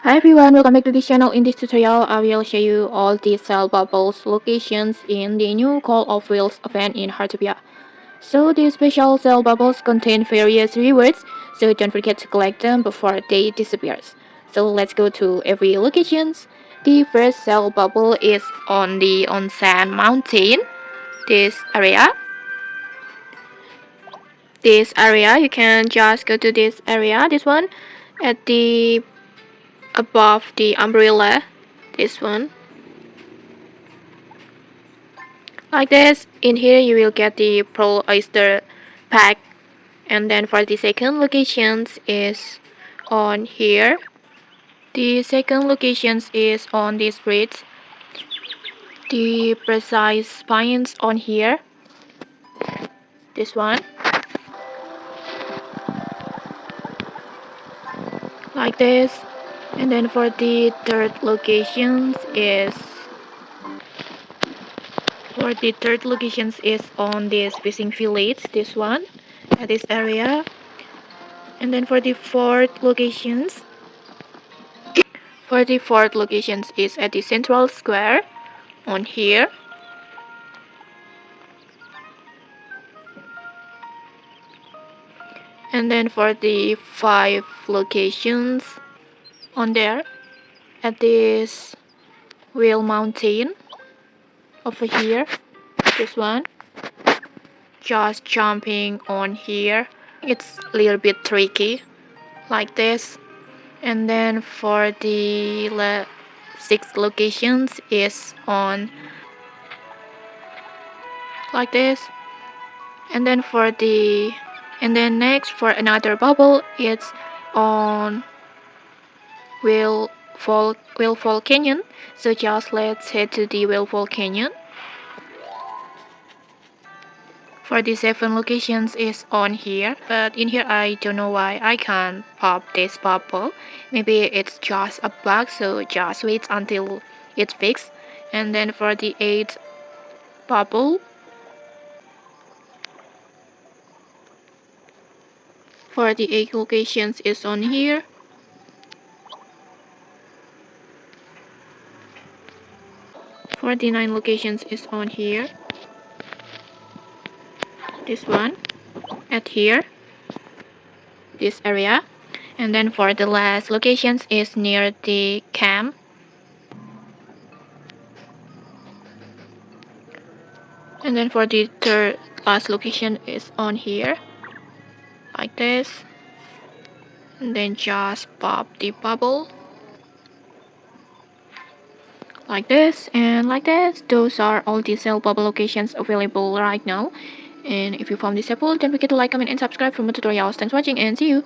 Hi everyone, welcome back to this channel. In this tutorial, I will show you all the cell bubbles locations in the new Call of Wheels event in Heartopia. So these special cell bubbles contain various rewards, so don't forget to collect them before they disappear. So let's go to every locations. The first cell bubble is on the Onsan Mountain, this area. You can just go to this area, this one, at the above the umbrella, this one. Like this, in here you will get the Pearl Oyster pack, and then for the second locations is on here. The second locations is on this bridge. The precise spines on here, this one, like this. And then for the third locations is on this fishing village, this one, at this area. And then for the fourth locations is at the central square on here. And then for the 5 locations on there at this Whale Mountain over here, this one, just jumping on here, it's a little bit tricky, like this. And then for the 6 locations is on like this. And then next for another bubble, it's on Whalefall Canyon. So just let's head to the Whalefall Canyon. For the 7 locations is on here, but in here I don't know why I can't pop this bubble. Maybe it's just a bug, so just wait until it's fixed. And then for the 8th bubble, for the 8 locations is on here. For the 9 locations is on here. This one at here, this area. And then for the last locations is near the camp. And then for the third last location is on here, like this. And then just pop the bubble like this and like this. Those are all the cell bubble locations available right now. And if you found this helpful, don't forget to like, comment, and subscribe for more tutorials. Thanks for watching and see you.